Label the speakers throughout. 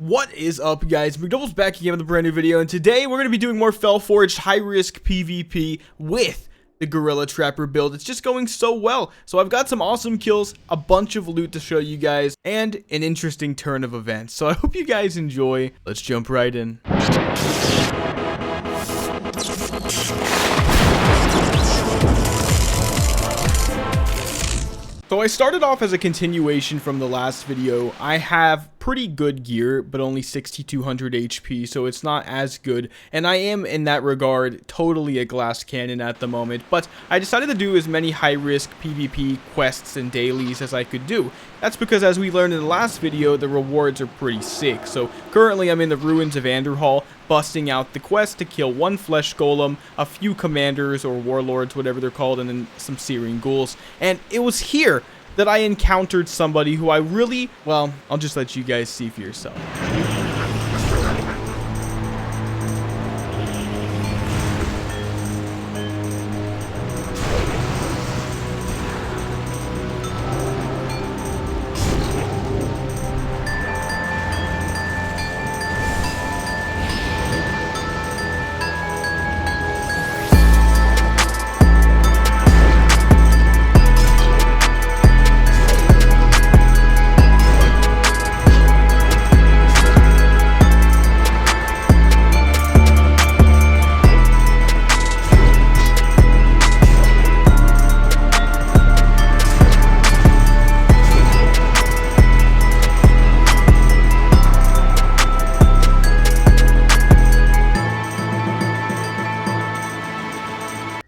Speaker 1: What is up, guys? Mcdoubles back again with a brand new video, and today we're going to be doing more Felforged High Risk PvP with the Guerilla Trapper build. It's just going so well. So I've got some awesome kills, a bunch of loot to show you guys, and an interesting turn of events. So I hope you guys enjoy. Let's jump right in. So I started off as a continuation from the last video. I have pretty good gear, but only 6200 HP, so it's not as good. And I am, in that regard, totally a glass cannon at the moment. But I decided to do as many high-risk PvP quests and dailies as I could do. That's because, as we learned in the last video, the rewards are pretty sick. So currently I'm in the ruins of Anderhall, busting out the quest to kill one flesh golem, a few commanders or warlords, whatever they're called, and then some Syrian ghouls. And it was here that I encountered somebody who I really, well, I'll just let you guys see for yourself.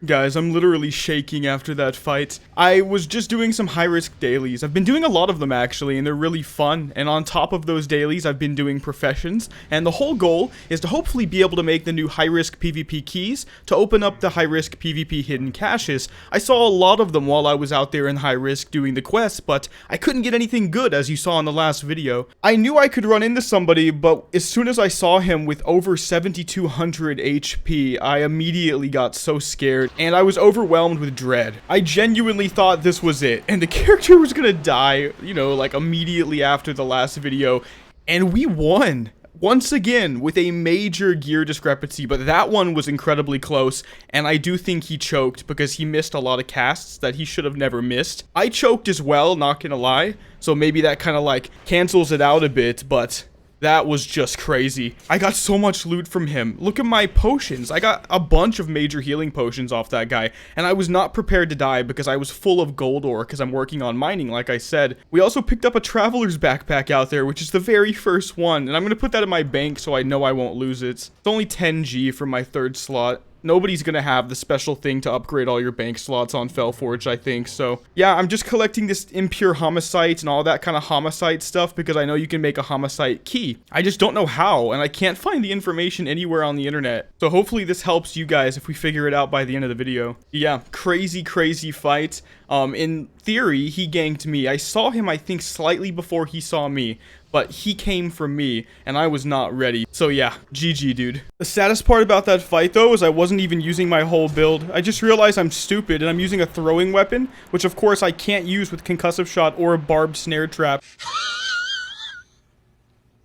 Speaker 1: Guys, I'm literally shaking after that fight. I was just doing some high-risk dailies. I've been doing a lot of them, actually, and they're really fun. And on top of those dailies, I've been doing professions. And the whole goal is to hopefully be able to make the new high-risk PvP keys to open up the high-risk PvP hidden caches. I saw a lot of them while I was out there in high-risk doing the quests, but I couldn't get anything good, as you saw in the last video. I knew I could run into somebody, but as soon as I saw him with over 7200 HP, I immediately got so scared. And I was overwhelmed with dread. I genuinely thought this was it, and the character was gonna die, you know, like immediately after the last video, and we won. Once again, with a major gear discrepancy, but that one was incredibly close, and I do think he choked because he missed a lot of casts that he should have never missed. I choked as well, not gonna lie, so maybe that kind of like cancels it out a bit, but that was just crazy. I got so much loot from him. Look at my potions. I got a bunch of major healing potions off that guy, and I was not prepared to die because I was full of gold ore because I'm working on mining, like I said. We also picked up a traveler's backpack out there, which is the very first one, and I'm going to put that in my bank so I know I won't lose it. It's only 10G for my third slot. Nobody's gonna have the special thing to upgrade all your bank slots on Felforged, I think. So yeah, I'm just collecting this impure homicite and all that kind of homicite stuff because I know you can make a homicite key. I just don't know how, and I can't find the information anywhere on the internet. So hopefully this helps you guys if we figure it out by the end of the video. Yeah, crazy fight. In theory, he ganked me. I saw him, I think, slightly before he saw me, but he came from me, and I was not ready. So yeah, GG, dude. The saddest part about that fight, though, is I wasn't even using my whole build. I just realized I'm stupid, and I'm using a throwing weapon, which of course I can't use with concussive shot or a barbed snare trap.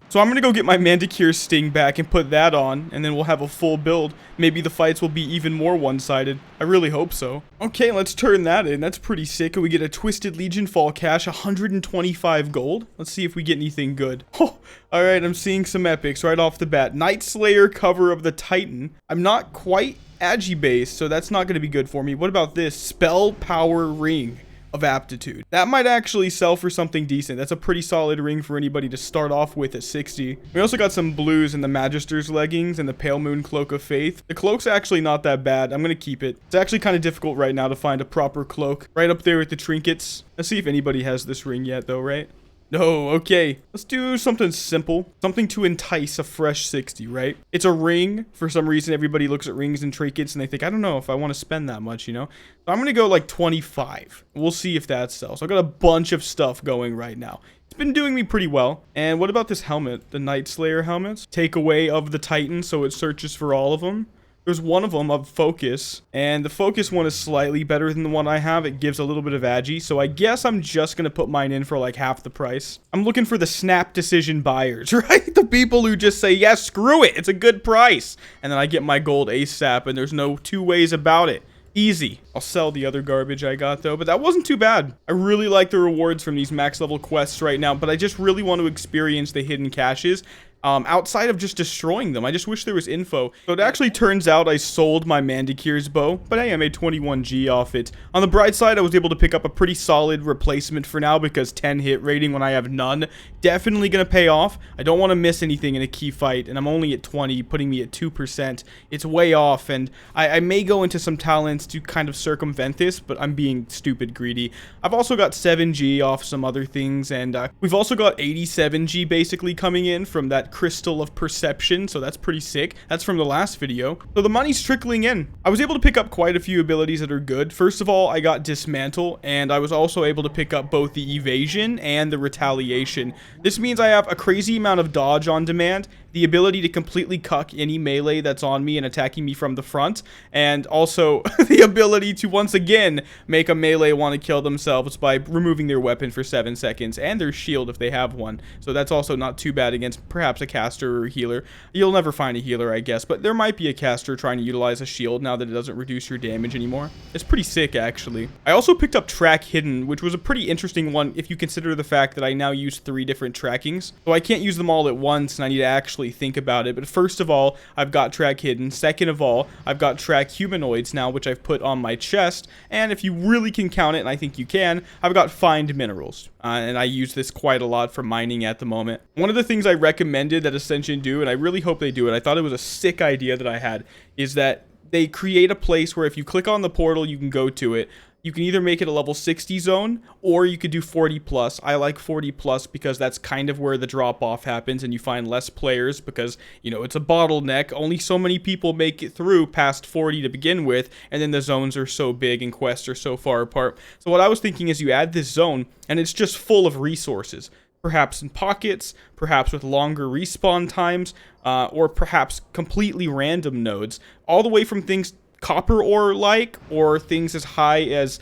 Speaker 1: So I'm gonna go get my Mandicure Sting back and put that on, and then we'll have a full build. Maybe the fights will be even more one-sided. I really hope so. Okay, let's turn that in. That's pretty sick. And we get a Twisted Legion fall cache, 125 gold. Let's see if we get anything good. Oh, alright, I'm seeing some epics right off the bat. Night Slayer cover of the Titan. I'm not quite Agi-based, so that's not gonna be good for me. What about this? Spell Power Ring of Aptitude. That might actually sell for something decent. That's a pretty solid ring for anybody to start off with at 60. We also got some blues in the Magister's leggings and the Pale Moon Cloak of Faith. The cloak's actually not that bad. I'm gonna keep it. It's actually kind of difficult right now to find a proper cloak. Right up there with the trinkets. Let's see if anybody has this ring yet though, right? No, okay. Let's do something simple. Something to entice a fresh 60, right? It's a ring. For some reason, everybody looks at rings and trinkets and they think, I don't know if I want to spend that much, you know? So I'm going to go like 25. We'll see if that sells. I've got a bunch of stuff going right now. It's been doing me pretty well. And what about this helmet? The Night Slayer helmets? Take away of the Titan so it searches for all of them. There's one of them of focus, and the focus one is slightly better than the one I have. It gives a little bit of agi, so I guess I'm just gonna put mine in for like half the price. I'm looking for the snap decision buyers, right? The people who just say, yeah, screw it, it's a good price. And then I get my gold ASAP, and there's no two ways about it. Easy. I'll sell the other garbage I got though, but that wasn't too bad. I really like the rewards from these max level quests right now, but I just really want to experience the hidden caches. Outside of just destroying them. I just wish there was info. So it actually turns out I sold my Mandikire's bow, but hey, I made 21G off it. On the bright side, I was able to pick up a pretty solid replacement for now because 10 hit rating when I have none. Definitely gonna pay off. I don't want to miss anything in a key fight, and I'm only at 20, putting me at 2%. It's way off, and I may go into some talents to kind of circumvent this, but I'm being stupid greedy. I've also got 7G off some other things, and we've also got 87G basically coming in from that Crystal of Perception, so that's pretty sick. That's from the last video. So the money's trickling in. I was able to pick up quite a few abilities that are good. First of all, I got Dismantle, and I was also able to pick up both the Evasion and the Retaliation. This means I have a crazy amount of dodge on demand, the ability to completely cuck any melee that's on me and attacking me from the front, and also the ability to once again make a melee want to kill themselves by removing their weapon for 7 seconds and their shield if they have one. So that's also not too bad against perhaps a caster or a healer. You'll never find a healer, I guess, but there might be a caster trying to utilize a shield now that it doesn't reduce your damage anymore. It's pretty sick, actually. I also picked up Track Hidden, which was a pretty interesting one if you consider the fact that I now use 3 different trackings. So I can't use them all at once, and I need to actually think about it. But first of all, I've got Track Hidden. Second of all, I've got Track Humanoids now, which I've put on my chest. And if you really can count it, and I think you can, I've got Find Minerals. And I use this quite a lot for mining at the moment. One of the things I recommended that Ascension do, and I really hope they do it, I thought it was a sick idea that I had, is that they create a place where if you click on the portal, you can go to it. You can either make it a level 60 zone, or you could do 40 plus. I like 40 plus because that's kind of where the drop off happens and you find less players because, you know, it's a bottleneck. Only so many people make it through past 40 to begin with, and then the zones are so big and quests are so far apart. So what I was thinking is you add this zone and it's just full of resources. Perhaps in pockets, perhaps with longer respawn times, or perhaps completely random nodes, all the way from things copper ore like, or things as high as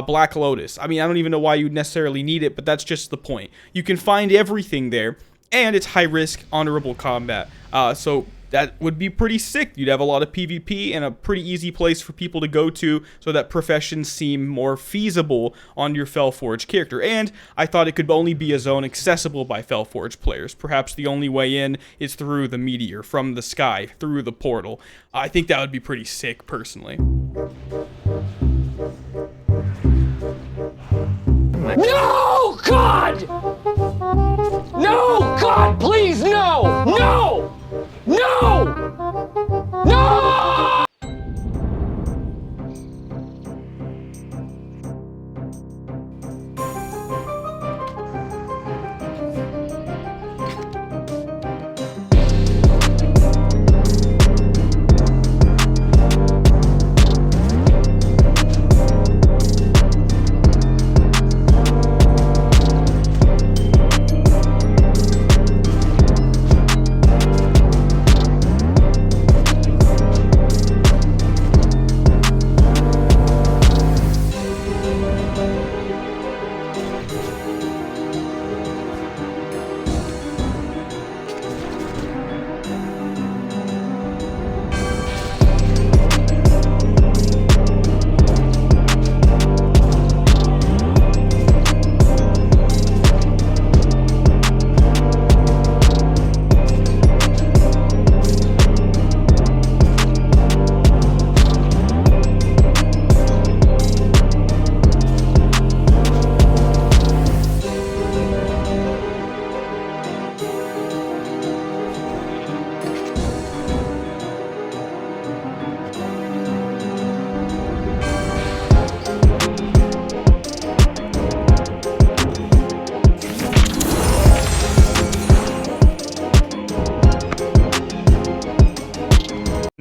Speaker 1: Black Lotus. I mean, I don't even know why you'd necessarily need it, but that's just the point. You can find everything there, and it's high risk, honorable combat. So that would be pretty sick. You'd have a lot of PvP and a pretty easy place for people to go to so that professions seem more feasible on your Felforged character. And I thought it could only be a zone accessible by Felforged players. Perhaps the only way in is through the meteor, from the sky, through the portal. I think that would be pretty sick, personally.
Speaker 2: No, God! No, God, please, no! No! No! No!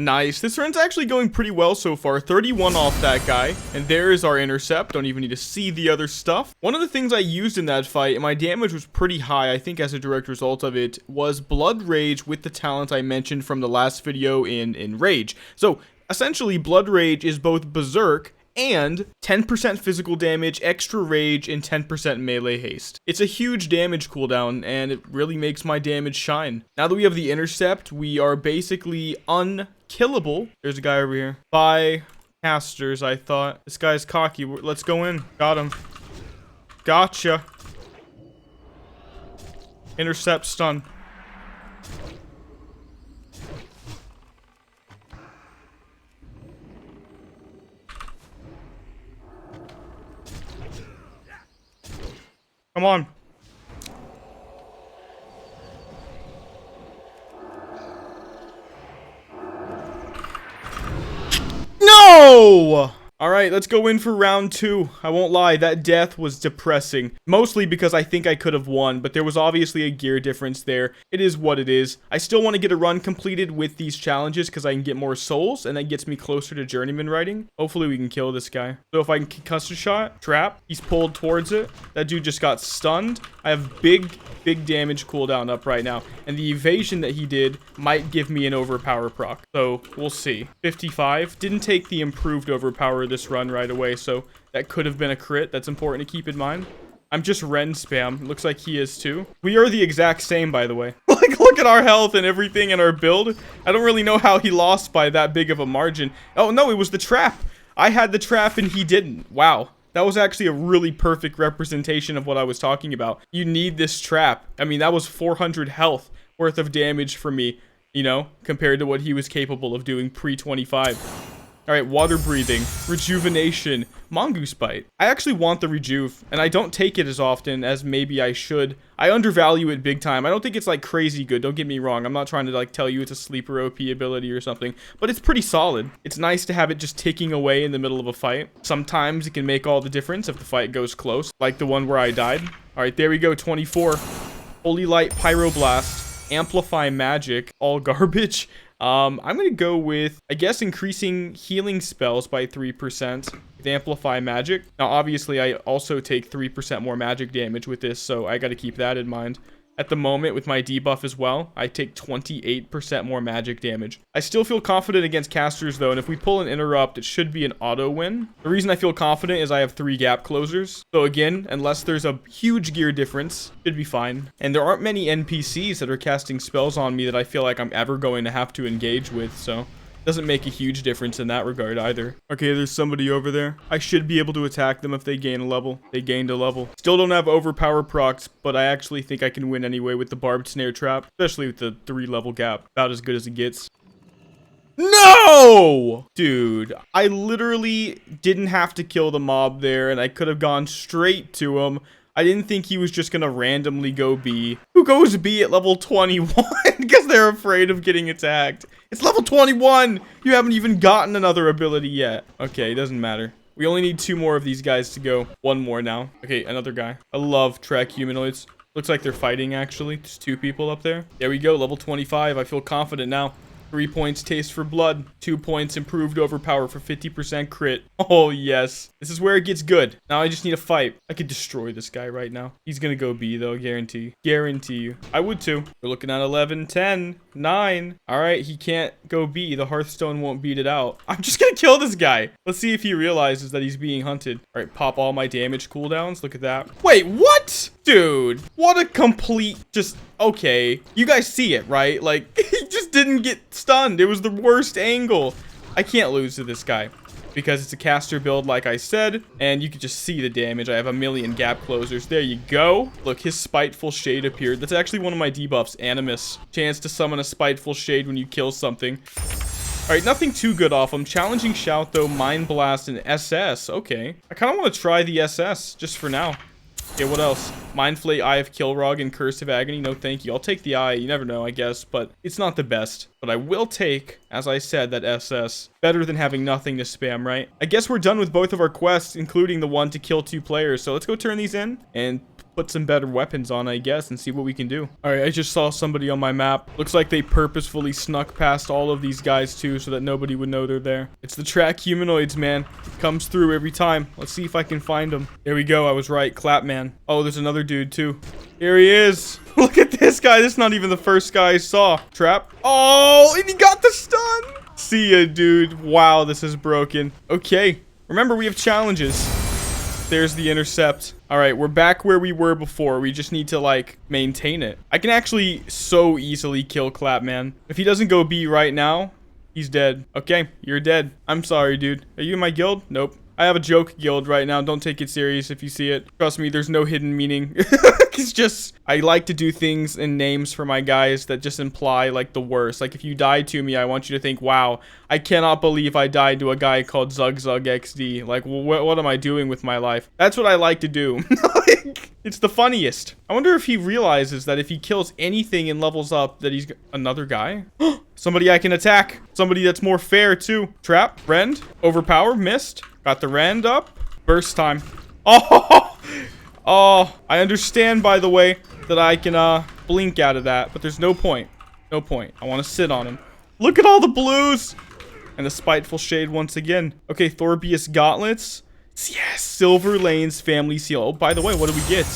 Speaker 1: Nice. This run's actually going pretty well so far. 31 off that guy. And there is our intercept. Don't even need to see the other stuff. One of the things I used in that fight, and my damage was pretty high, I think as a direct result of it, was Blood Rage with the talent I mentioned from the last video in Rage. So, essentially, Blood Rage is both Berserk and 10% physical damage, extra rage, and 10% melee haste. It's a huge damage cooldown, and it really makes my damage shine. Now that we have the intercept, we are basically unkillable. There's a guy over here. By casters, I thought. This guy's cocky. Let's go in. Got him. Gotcha. Intercept stun. Come on. No! Alright, let's go in for round 2. I won't lie, that death was depressing. Mostly because I think I could have won, but there was obviously a gear difference there. It is what it is. I still want to get a run completed with these challenges because I can get more souls, and that gets me closer to Journeyman Riding. Hopefully we can kill this guy. So if I can concuss a shot, trap, he's pulled towards it. That dude just got stunned. I have big damage cooldown up right now, and the evasion that he did might give me an overpower proc. So we'll see. 55. Didn't take the improved overpower this run right away, so that could have been a crit. That's important to keep in mind. I'm just Rend spam. Looks like he is too. We are the exact same, by the way. Like, look at our health and everything in our build. I don't really know how he lost by that big of a margin. Oh no, it was the trap. I had the trap and he didn't. Wow. That was actually a really perfect representation of what I was talking about. You need this trap. I mean, that was 400 health worth of damage for me, you know, compared to what he was capable of doing pre-25. All right, water breathing, rejuvenation, mongoose bite. I actually want the rejuve, and I don't take it as often as maybe I should. I undervalue it big time. I don't think it's like crazy good. Don't get me wrong. I'm not trying to like tell you it's a sleeper OP ability or something, but it's pretty solid. It's nice to have it just ticking away in the middle of a fight. Sometimes it can make all the difference if the fight goes close, like the one where I died. All right, there we go. 24. Holy Light, Pyroblast, Amplify Magic, all garbage. I'm gonna go with, I guess, increasing healing spells by 3% with Amplify Magic. Now, obviously, I also take 3% more magic damage with this, so I gotta keep that in mind. At the moment, with my debuff as well, I take 28% more magic damage. I still feel confident against casters, though, and if we pull an interrupt, it should be an auto win. The reason I feel confident is I have 3 gap closers. So again, unless there's a huge gear difference, should be fine. And there aren't many NPCs that are casting spells on me that I feel like I'm ever going to have to engage with, so doesn't make a huge difference in that regard either. Okay, there's somebody over there. I should be able to attack them if they gain a level. They gained a level. Still don't have overpower procs, but I actually think I can win anyway with the barbed snare trap, especially with the 3-level gap. About as good as it gets. No! Dude, I literally didn't have to kill the mob there, and I could have gone straight to him. I didn't think he was just gonna randomly go B. Who goes B at level 21? Because they're afraid of getting attacked. It's level 21! You haven't even gotten another ability yet. Okay, it doesn't matter. We only need 2 more of these guys to go. 1 more now. Okay, another guy. I love track humanoids. Looks like they're fighting, actually. There's 2 people up there. There we go, level 25. I feel confident now. 3 points taste for blood. 2 points improved overpower for 50% crit. Oh, yes. This is where it gets good. Now I just need a fight. I could destroy this guy right now. He's gonna go B, though. Guarantee. Guarantee you. I would, too. We're looking at 11, 10, 9. All right, he can't go B. The Hearthstone won't beat it out. I'm just gonna kill this guy. Let's see if he realizes that he's being hunted. All right, pop all my damage cooldowns. Look at that. Wait, what? Dude, what a complete just... Okay, you guys see it, right? Like, he just didn't get stunned. It was the worst angle. I can't lose to this guy because it's a caster build, like I said, and you can just see the damage. I have a million gap closers. There you go. Look, his Spiteful Shade appeared. That's actually one of my debuffs, Animus. Chance to summon a Spiteful Shade when you kill something. All right, nothing too good off him. Challenging Shout, though, Mind Blast, and SS. Okay. I kind of want to try the SS just for now. Okay, what else? Mind Flay, Eye of Kilrog, and Curse of Agony. No, thank you. I'll take the Eye. You never know, I guess, but it's not the best. But I will take, as I said, that SS. Better than having nothing to spam, right? I guess we're done with both of our quests, including the one to kill 2 players. So let's go turn these in and put some better weapons on, I guess, and see what we can do. All right, I just saw somebody on my map. Looks like they purposefully snuck past all of these guys too, so that nobody would know they're there. It's the track humanoids, man. It comes through every time. Let's see if I can find them. There we go. I was right. Clap, man. Oh, there's another dude too. Here he is. Look at this guy. This is not even the first guy I saw. Trap. Oh, and he got the stun. See ya, dude. Wow, this is broken. Okay. Remember, we have challenges. There's the intercept. All right, we're back where we were before. We just need to, like, maintain it. I can actually so easily kill Clap, man. If he doesn't go B right now, he's dead. Okay, you're dead. I'm sorry, dude. Are you in my guild? Nope. I have a joke guild right now. Don't take it serious if you see it. Trust me, there's no hidden meaning. It's just, I like to do things and names for my guys that just imply, like, the worst. Like, if you die to me, I want you to think, wow, I cannot believe I died to a guy called Zug XD. Like, what am I doing with my life? That's what I like to do. Like, it's the funniest. I wonder if he realizes that if he kills anything and levels up, that he's another guy. Somebody I can attack. Somebody that's more fair, too. Trap. Rend. Overpower. Missed. Got the Rend up. Burst time. Oh! Oh, I understand, by the way, that I can blink out of that, but there's no point. No point. I want to sit on him. Look at all the blues! And the Spiteful Shade once again. Okay, Thorbius Gauntlets. Yes, Silver Lane's Family Seal. Oh, by the way, what do we get?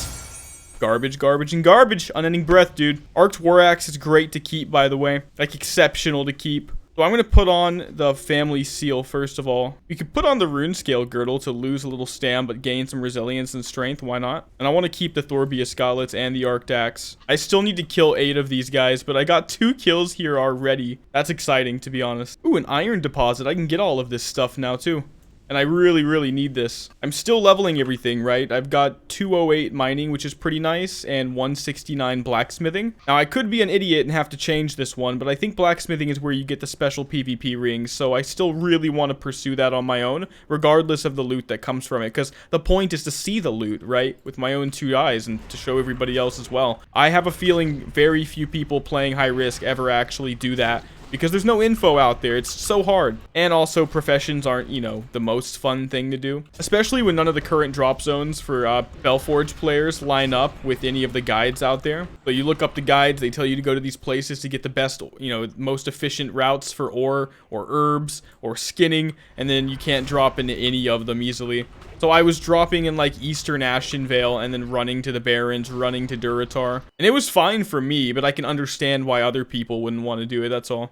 Speaker 1: Garbage, garbage, and garbage. Unending Breath, dude. Arced War Axe is great to keep, by the way. Like, exceptional to keep. So I'm going to put on the Family Seal first of all. We could put on the Rune Scale Girdle to lose a little stam, but gain some resilience and strength. Why not? And I want to keep the Thorbius Gauntlets and the Arced Axe. I still need to kill 8 of these guys, but I got 2 kills here already. That's exciting, to be honest. Ooh, an Iron Deposit. I can get all of this stuff now, too. And I really, really need this. I'm still leveling everything, right? I've got 208 mining, which is pretty nice, and 169 blacksmithing. Now, I could be an idiot and have to change this one, but I think blacksmithing is where you get the special PvP rings, so I still really want to pursue that on my own, regardless of the loot that comes from it, because the point is to see the loot, right? With my own 2 eyes, and to show everybody else as well. I have a feeling very few people playing high risk ever actually do that, because there's no info out there. It's so hard. And also, professions aren't, you know, the most fun thing to do. Especially when none of the current drop zones for Felforged players line up with any of the guides out there. So you look up the guides, they tell you to go to these places to get the best, you know, most efficient routes for ore, or herbs, or skinning, and then you can't drop into any of them easily. So I was dropping in, like, Eastern Ashenvale and then running to the Barrens, running to Durotar. And it was fine for me, but I can understand why other people wouldn't want to do it, that's all.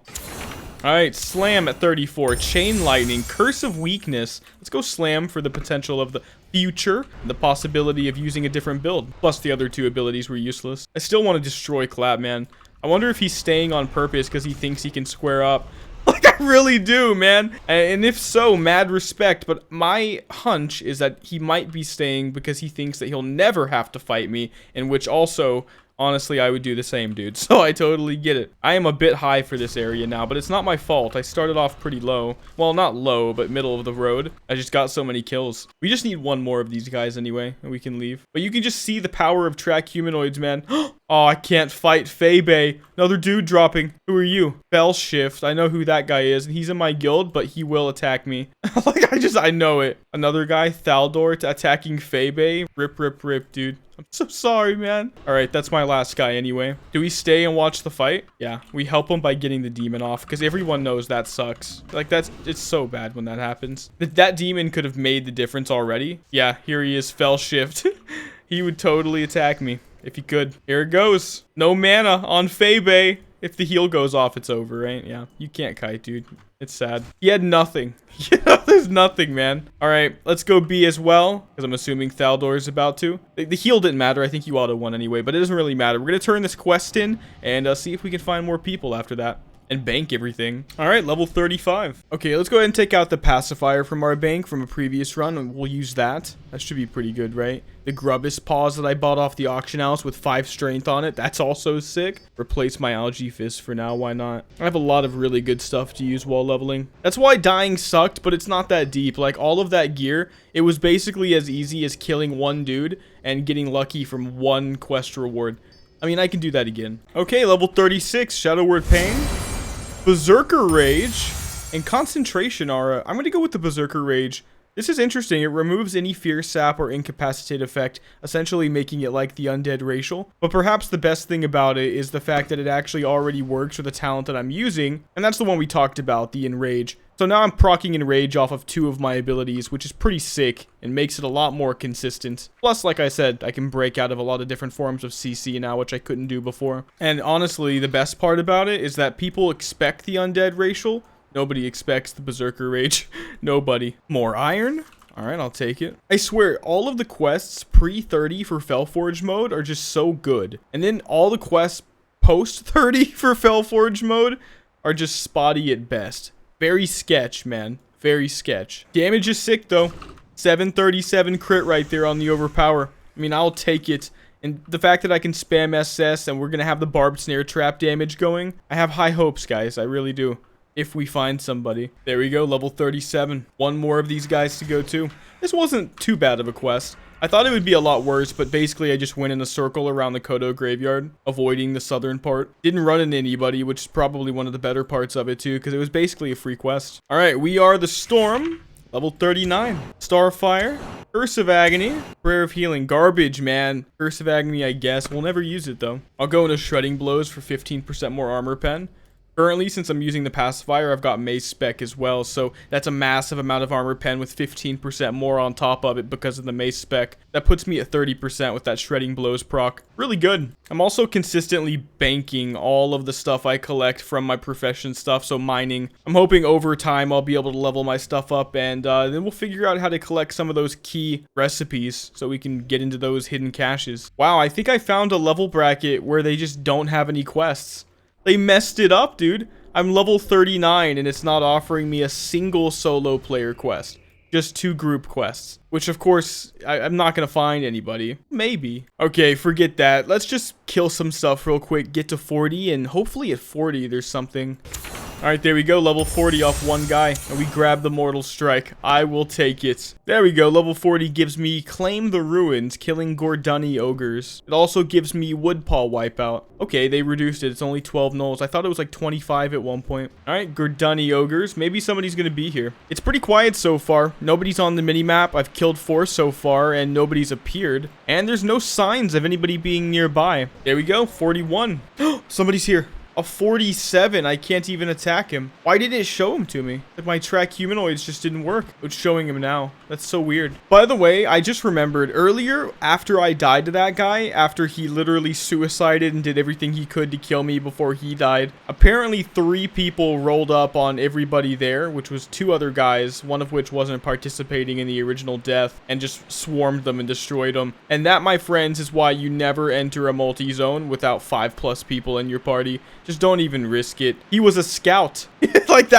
Speaker 1: Alright, Slam at 34. Chain Lightning, Curse of Weakness. Let's go Slam for the potential of the future, and the possibility of using a different build. Plus the other 2 abilities were useless. I still want to destroy Clap, man. I wonder if he's staying on purpose because he thinks he can square up. Like, I really do, man. And if so, mad respect. But my hunch is that he might be staying because he thinks that he'll never have to fight me. In which also, honestly, I would do the same, dude. So I totally get it. I am a bit high for this area now, but it's not my fault. I started off pretty low. Well, not low, but middle of the road. I just got so many kills. We just need 1 more of these guys anyway, and we can leave. But you can just see the power of track humanoids, man. Oh, I can't fight Febe. Another dude dropping. Who are you? Fellshift. I know who that guy is, and he's in my guild, but he will attack me. Like, I know it. Another guy, Thaldor, attacking Febe. Rip, rip, rip, dude. I'm so sorry, man. All right, that's my last guy anyway. Do we stay and watch the fight? Yeah, we help him by getting the demon off, because everyone knows that sucks. Like, it's so bad when that happens. That demon could have made the difference already. Yeah, here he is, Fellshift. He would totally attack me if he could. Here it goes. No mana on Febe. If the heal goes off, it's over, right? Yeah, you can't kite, dude. It's sad. He had nothing. Yeah, there's nothing, man. All right, let's go B as well, because I'm assuming Thaldor is about to. The heal didn't matter. I think you auto-won anyway, but it doesn't really matter. We're going to turn this quest in and see if we can find more people after that. And bank everything. All right, level 35. Okay, let's go ahead and take out the pacifier from our bank from a previous run, and we'll use that. That should be pretty good, right? The Grubbus Paws that I bought off the auction house with 5 strength on it. That's also sick. Replace my Algae Fist for now. Why not? I have a lot of really good stuff to use while leveling. That's why dying sucked, but it's not that deep. Like, all of that gear, it was basically as easy as killing 1 dude and getting lucky from 1 quest reward. I mean, I can do that again. Okay, level 36. Shadow Word Pain. Berserker Rage and Concentration Aura. I'm going to go with the Berserker Rage This is interesting. It removes any fear sap or incapacitate effect, essentially making it like the undead racial. But perhaps the best thing about it is the fact that it actually already works with the talent that I'm using, and that's the one we talked about, the Enrage. So now I'm proccing Enrage off of 2 of my abilities, which is pretty sick and makes it a lot more consistent. Plus, like I said, I can break out of a lot of different forms of CC now, which I couldn't do before. And honestly, the best part about it is that people expect the undead racial. Nobody expects the Berserker Rage. Nobody. More iron? Alright, I'll take it. I swear, all of the quests pre-30 for Felforged mode are just so good. And then all the quests post-30 for Felforged mode are just spotty at best. Very sketch, man. Very sketch. Damage is sick, though. 737 crit right there on the overpower. I mean, I'll take it. And the fact that I can spam SS and we're going to have the barbed snare trap damage going, I have high hopes, guys. I really do. If we find somebody. There we go, level 37. One more of these guys to go to. This wasn't too bad of a quest. I thought it would be a lot worse, but basically I just went in a circle around the Kodo graveyard, avoiding the southern part. Didn't run into anybody, which is probably one of the better parts of it too, because it was basically a free quest. Alright, we are the Storm, level 39. Starfire, Curse of Agony, Prayer of Healing. Garbage, man. Curse of Agony, I guess. We'll never use it, though. I'll go into Shredding Blows for 15% more armor pen. Currently, since I'm using the pacifier, I've got mace spec as well, so that's a massive amount of armor pen with 15% more on top of it because of the mace spec. That puts me at 30% with that shredding blows proc. Really good. I'm also consistently banking all of the stuff I collect from my profession stuff, so mining. I'm hoping over time I'll be able to level my stuff up, and then we'll figure out how to collect some of those key recipes so we can get into those hidden caches. Wow, I think I found a level bracket where they just don't have any quests. They messed it up, dude. I'm level 39 and it's not offering me a single solo player quest. Just 2 group quests. Which, of course, I'm not going to find anybody. Maybe. Okay, forget that. Let's just kill some stuff real quick. Get to 40 and hopefully at 40 there's something. Alright, there we go. Level 40 off one guy. And we grab the Mortal Strike. I will take it. There we go. Level 40 gives me Claim the Ruins, killing Gordani Ogres. It also gives me Woodpaw Wipeout. Okay, they reduced it. It's only 12 nulls. I thought it was like 25 at one point. Alright, Gordani Ogres. Maybe somebody's going to be here. It's pretty quiet so far. Nobody's on the minimap. I've killed 4 so far and nobody's appeared. And there's no signs of anybody being nearby. There we go. 41. Somebody's here. A 47. I can't even attack him. Why didn't it show him to me? Like my track humanoids just didn't work. It's showing him now. That's so weird. By the way, I just remembered earlier after I died to that guy, after he literally suicided and did everything he could to kill me before he died, apparently 3 people rolled up on everybody there, which was 2 other guys, one of which wasn't participating in the original death, and just swarmed them and destroyed them. And that, my friends, is why you never enter a multi-zone without 5+ people in your party. Just don't even risk it. He was a scout. Like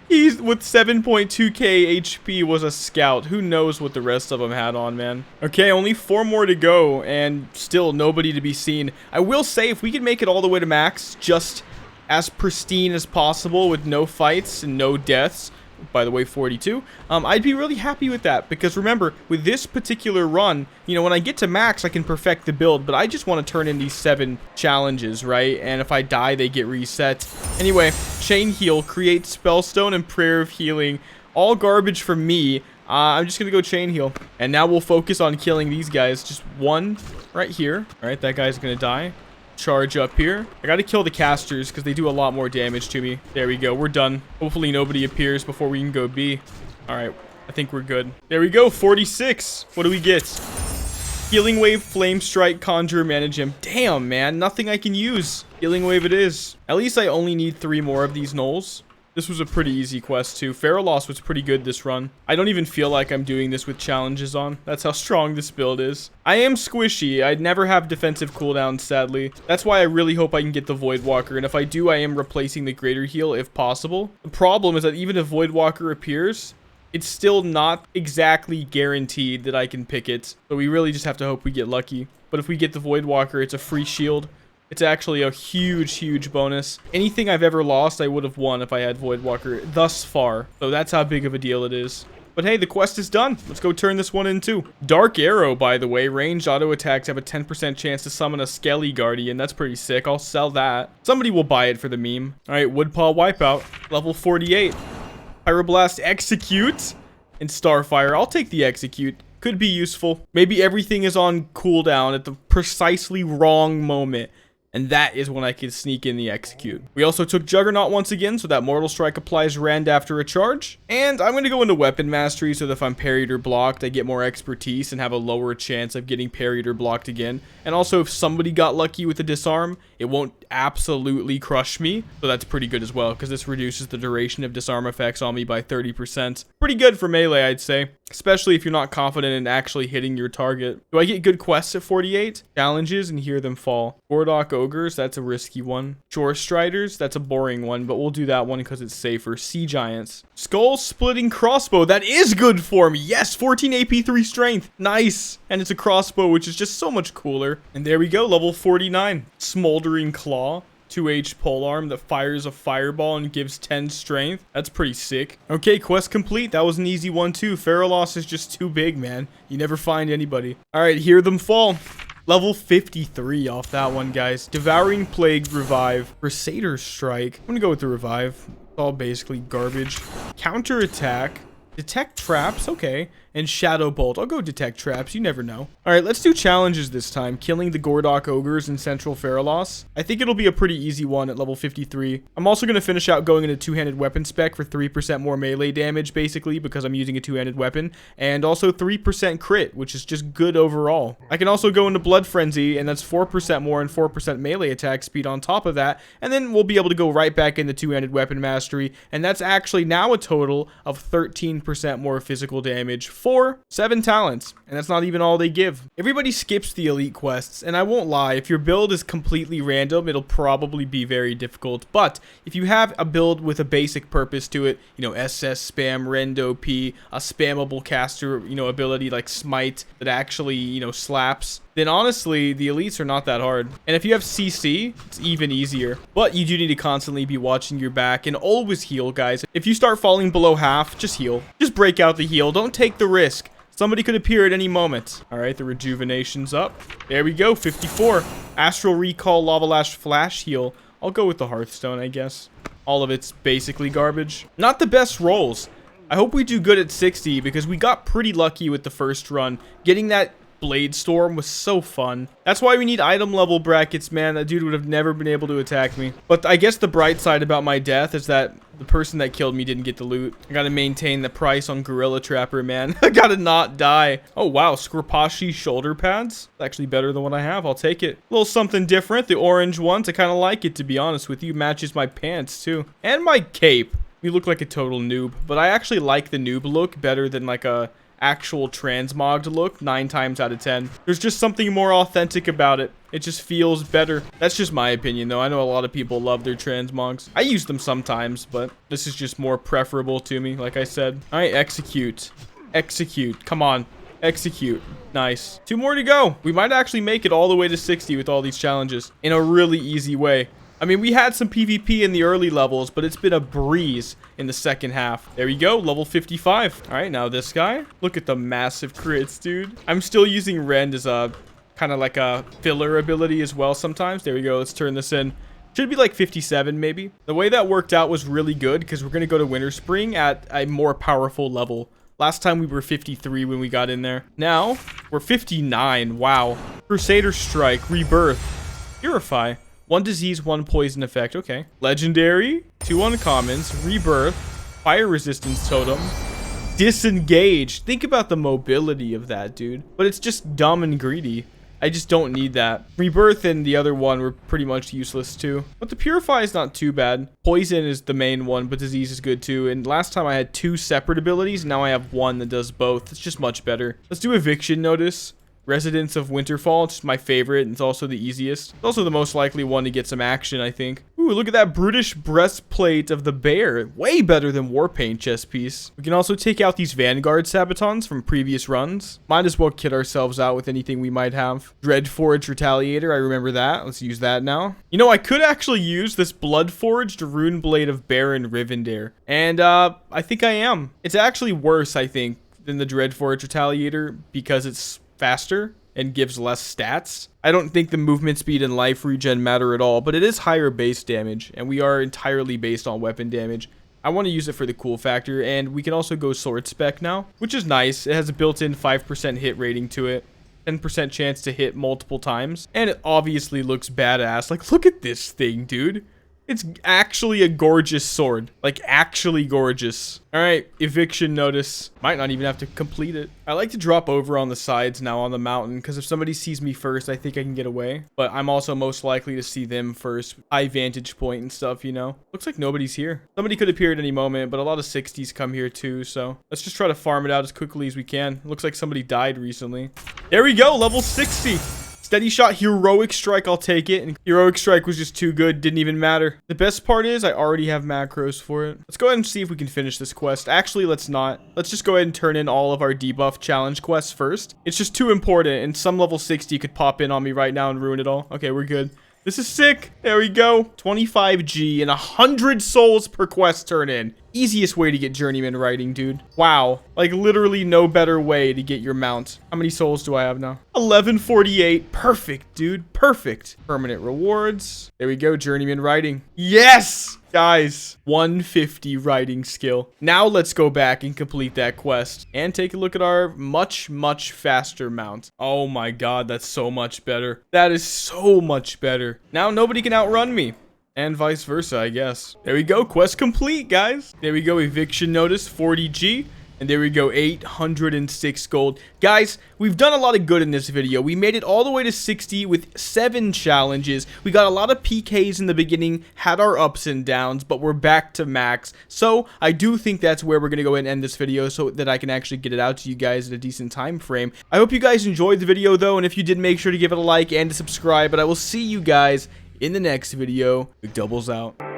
Speaker 1: he's with 7.2k HP was a scout. Who knows what the rest of them had on, man. Okay, only 4 more to go and still nobody to be seen. I will say if we could make it all the way to max, just as pristine as possible with no fights and no deaths, by the way, 42, I'd be really happy with that, because remember, with this particular run, you know, when I get to max, I can perfect the build, but I just want to turn in these 7 challenges, right? And if I die, they get reset. Anyway, Chain Heal, Create Spellstone, and Prayer of Healing. All garbage from me. I'm just going to go Chain Heal. And now we'll focus on killing these guys. Just 1 right here. All right, that guy's going to die. Charge up here. I gotta kill the casters because they do a lot more damage to me. There we go. We're done. Hopefully nobody appears before we can go B. Alright. I think we're good. There we go. 46. What do we get? Healing Wave, Flame Strike, Conjure, Manage Him. Damn, man. Nothing I can use. Healing Wave it is. At least I only need 3 more of these gnolls. This was a pretty easy quest too. Feraloss was pretty good this run. I don't even feel like I'm doing this with challenges on. That's how strong this build is. I am squishy. I'd never have defensive cooldowns, sadly. That's why I really hope I can get the Voidwalker. And if I do, I am replacing the Greater Heal if possible. The problem is that even if Voidwalker appears, it's still not exactly guaranteed that I can pick it. So we really just have to hope we get lucky. But if we get the Voidwalker, it's a free shield. It's actually a huge bonus. Anything I've ever lost, I would have won if I had Voidwalker thus far. So that's how big of a deal it is. But hey, the quest is done. Let's go turn this one in too. Dark Arrow, by the way. Ranged auto attacks have a 10% chance to summon a Skelly Guardian. That's pretty sick. I'll sell that. Somebody will buy it for the meme. All right, Woodpaw Wipeout. Level 48. Pyroblast Execute. And Starfire, I'll take the Execute. Could be useful. Maybe everything is on cooldown at the precisely wrong moment, and that is when I can sneak in the Execute. We also took Juggernaut once again, so that Mortal Strike applies Rend after a charge. And I'm going to go into Weapon Mastery so that if I'm parried or blocked, I get more expertise and have a lower chance of getting parried or blocked again. And also, if somebody got lucky with the Disarm, it won't absolutely crush me. So that's pretty good as well, because this reduces the duration of Disarm effects on me by 30%. Pretty good for melee, I'd say. Especially if you're not confident in actually hitting your target. Do I get good quests at 48? Challenges and hear them fall. Gordok Ogres, that's a risky one. Shore Striders, that's a boring one, but we'll do that one because it's safer. Sea Giants. Skull Splitting Crossbow, that is good for me. Yes, 14 AP 3 strength. Nice. And it's a crossbow, which is just so much cooler. And there we go, level 49. Smoldering Claw. 2H polearm that fires a fireball and gives 10 strength. That's pretty sick. Okay, quest complete. That was an easy one too. Feraloss is just too big, man. You never find anybody. All right, hear them fall. Level 53 off that one, guys. Devouring Plague Revive. Crusader Strike. I'm gonna go with the Revive. It's all basically garbage. Counter Attack. Detect Traps, okay. And Shadow Bolt. I'll go Detect Traps, you never know. Alright, let's do challenges this time. Killing the Gordok Ogres in Central Feraloss. I think it'll be a pretty easy one at level 53. I'm also going to finish out going into two-handed weapon spec for 3% more melee damage, basically, because I'm using a two-handed weapon. And also 3% crit, which is just good overall. I can also go into Blood Frenzy, and that's 4% more and 4% melee attack speed on top of that. And then we'll be able to go right back into two-handed weapon mastery. And that's actually now a total of 13% more physical damage for 7 talents, and that's not even all they give. Everybody skips the elite quests, and I won't lie, if your build is completely random, it'll probably be very difficult. But if you have a build with a basic purpose to it, you know, SS spam, Rend OP, a spammable caster, you know, ability like Smite that actually, you know, slaps, then honestly, the elites are not that hard. And if you have CC, it's even easier. But you do need to constantly be watching your back and always heal, guys. If you start falling below half, just heal. Just break out the heal. Don't take the risk. Somebody could appear at any moment. All right, the rejuvenation's up. There we go, 54. Astral Recall, Lava Lash, Flash Heal. I'll go with the Hearthstone, I guess. All of it's basically garbage. Not the best rolls. I hope we do good at 60 because we got pretty lucky with the first run. Getting that Blade Storm was so fun. That's why we need item level brackets, man. That dude would have never been able to attack me. But I guess the bright side about my death is that the person that killed me didn't get the loot. I gotta maintain the price on Guerilla Trapper, man. I gotta not die. Oh, wow. Scorpashi shoulder pads. It's actually better than what I have. I'll take it. A little something different. The orange ones, I kind of like it, to be honest with you. Matches my pants, too. And my cape. You look like a total noob. But I actually like the noob look better than like a actual transmogged look 9 times out of 10. There's just something more authentic about it. It just feels better. That's just my opinion, though. I know a lot of people love their transmogs. I use them sometimes, but this is just more preferable to me, like I said. All right, execute. Execute. Come on. Execute. Nice. 2 more to go. We might actually make it all the way to 60 with all these challenges in a really easy way. I mean, we had some PvP in the early levels, but it's been a breeze in the second half. There we go, level 55. All right, now this guy. Look at the massive crits, dude. I'm still using Rend as a kind of like a filler ability as well sometimes. There we go, let's turn this in. Should be like 57 maybe. The way that worked out was really good because we're going to go to Winter Spring at a more powerful level. Last time we were 53 when we got in there. Now, we're 59. Wow. Crusader Strike, Rebirth, Purify. 1 disease, 1 poison effect. Okay. Legendary, 2 uncommons, Rebirth, Fire Resistance Totem, Disengage. Think about the mobility of that, dude. But it's just dumb and greedy. I just don't need that. Rebirth and the other one were pretty much useless too. But the Purify is not too bad. Poison is the main one, but Disease is good too. And last time I had 2 separate abilities. Now I have 1 that does both. It's just much better. Let's do Eviction Notice. Residents of Winterfall, it's my favorite, and it's also the easiest. It's also the most likely one to get some action, I think. Ooh, look at that brutish breastplate of the bear. Way better than Warpaint chest piece. We can also take out these Vanguard Sabatons from previous runs. Might as well kit ourselves out with anything we might have. Dreadforged Retaliator, I remember that. Let's use that now. You know, I could actually use this Bloodforged Rune Blade of Baron Rivendare. And, I think I am. It's actually worse, I think, than the Dreadforged Retaliator because it's faster and gives less stats. I don't think the movement speed and life regen matter at all, but it is higher base damage, and we are entirely based on weapon damage. I want to use it for the cool factor, and we can also go sword spec now, which is nice. It has a built-in 5% hit rating to it. 10% chance to hit multiple times, and it obviously looks badass. Like, look at this thing, dude. It's actually a gorgeous sword. Like, actually gorgeous. All right, eviction notice. Might not even have to complete it. I like to drop over on the sides now on the mountain, because if somebody sees me first, I think I can get away. But I'm also most likely to see them first. High vantage point and stuff, you know? Looks like nobody's here. Somebody could appear at any moment, but a lot of 60s come here too, so let's just try to farm it out as quickly as we can. Looks like somebody died recently. There we go, level 60. Steady shot, heroic strike, I'll take it. And heroic strike was just too good, didn't even matter. The best part is I already have macros for it. Let's go ahead and see if we can finish this quest. Actually, let's not. Let's just go ahead and turn in all of our debuff challenge quests first. It's just too important, and some level 60 could pop in on me right now and ruin it all. Okay, we're good. This is sick. There we go. 25G and 100 souls per quest turn in. Easiest way to get Journeyman Riding, dude. Wow. Like, literally no better way to get your mount. How many souls do I have now? 1148. Perfect, dude. Perfect. Permanent rewards. There we go. Journeyman Riding. Yes! Guys, 150 riding skill. Now let's go back and complete that quest and take a look at our much, much faster mount. Oh my god, that's so much better. That is so much better. Now nobody can outrun me. And vice versa, I guess. There we go. Quest complete, guys. There we go. Eviction notice, 40G. And there we go, 806 gold. Guys, we've done a lot of good in this video. We made it all the way to 60 with 7 challenges. We got a lot of PKs in the beginning, had our ups and downs, but we're back to max. So I do think that's where we're going to go and end this video so that I can actually get it out to you guys in a decent time frame. I hope you guys enjoyed the video, though, and if you did, make sure to give it a like and to subscribe. But I will see you guys in the next video. Mcdoubles out.